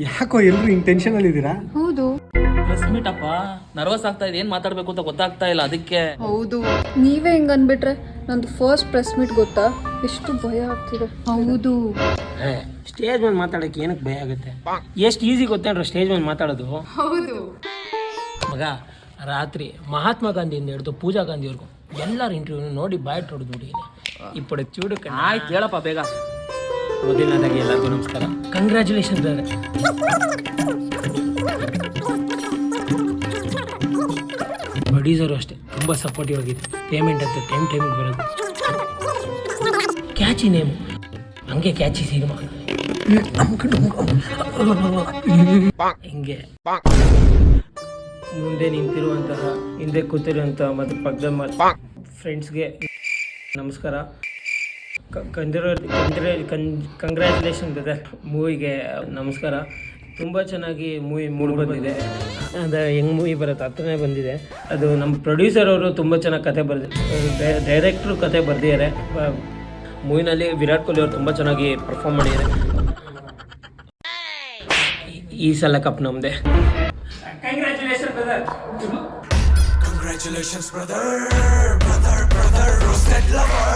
ಯಾಕೋ ಎಲ್ಲರೂ ಹಿಂಗೆ ಟೆನ್ಷನಲ್ಲಿ ಇದ್ದೀರಾ? ಹೌದು ಪ್ರೆಸ್ ಮೀಟ್ ಅಪ್ಪ, ನರ್ವಸ್ ಆಗ್ತಾ ಇದೆ, ಏನ್ ಮಾತಾಡ್ಬೇಕು ಅಂತ ಗೊತ್ತಾಗ್ತಾ ಇಲ್ಲ, ಅದಕ್ಕೆ. ಹೌದು, ನೀವೇ ಹಿಂಗ್ ಅನ್ಬಿಟ್ರೆ ನಂದು ಫಸ್ಟ್ ಪ್ರೆಸ್ ಮೀಟ್ ಗೊತ್ತಾ, ಎಷ್ಟು ಭಯ ಆಗ್ತಿದೆ. ಹೌದು, ಸ್ಟೇಜ್ ಮೇಲೆ ಮಾತಾಡೋಕ್ಕೆ ಏನಕ್ಕೆ ಭಯ ಆಗುತ್ತೆ? ಎಷ್ಟು ಈಸಿ ಗೊತ್ತೇನ್ರ ಸ್ಟೇಜ್ ಮೇಲೆ ಮಾತಾಡೋದು. ಹೌದು ಮಗ, ರಾತ್ರಿ ಮಹಾತ್ಮ ಗಾಂಧಿಯಿಂದ ಹಿಡಿದು ಪೂಜಾ ಗಾಂಧಿವರೆಗೂ ಎಲ್ಲರ ಇಂಟರ್ವ್ಯೂ ನೋಡಿ ಬಾಯ್ ಹೊಡೆದು ಬಿಟ್ಟಿದ್ದೀನಿ. ఇప్పుడు చూడు. ಆಯ್ತು ಹೇಳಪ್ಪ ಬೇಗ. ಮೊದಲನೇದಾಗಿ ಎಲ್ಲರಿಗೂ ನಮಸ್ಕಾರ, ಕಂಗ್ರ್ಯಾಚುಲೇಷನ್ ಬ್ರದರ್. ಪ್ರೊಡ್ಯೂಸರು ಅಷ್ಟೇ ತುಂಬ ಸಪೋರ್ಟಿವ್ ಆಗಿತ್ತು. ಪೇಮೆಂಟ್ ಅಂತ ಟೈಮಿಗೆ ಬರೋದು. ಕ್ಯಾಚಿ ನೇಮು, ಹಂಗೆ ಕ್ಯಾಚಿ ಸಿನಿಮಾ ಹಿಂಗೆ ಮುಂದೆ ನಿಂತಿರುವಂತಹ, ಹಿಂದೆ ಕೂತಿರುವಂತಹ ಮತ್ತು ಪಕ್ಕದ ಫ್ರೆಂಡ್ಸ್ಗೆ ನಮಸ್ಕಾರ. Congratulation brother. ಮೂವಿಗೆ ನಮಸ್ಕಾರ. ತುಂಬ ಚೆನ್ನಾಗಿ ಮೂವಿ ಮೂಡಿ ಬಂದಿದೆ. ಅಂದರೆ ಹೆಂಗೆ ಮೂವಿ ಬರುತ್ತೆ ಹತ್ರನೇ ಬಂದಿದೆ. ಅದು ನಮ್ಮ ಪ್ರೊಡ್ಯೂಸರ್ ಅವರು ತುಂಬ ಚೆನ್ನಾಗಿ ಕತೆ ಬರೆದಿದ್ದಾರೆ, ಡೈರೆಕ್ಟ್ರು ಕತೆ ಬರೆದಿದ್ದಾರೆ. ಮೂವಿನಲ್ಲಿ ವಿರಾಟ್ ಕೊಹ್ಲಿ ಅವರು ತುಂಬ ಚೆನ್ನಾಗಿ ಪರ್ಫಾರ್ಮ್ ಮಾಡಿದ್ದಾರೆ. ಈ ಸಲ ಕಪ್ ನಮ್ಮದೇ. Congratulations brother.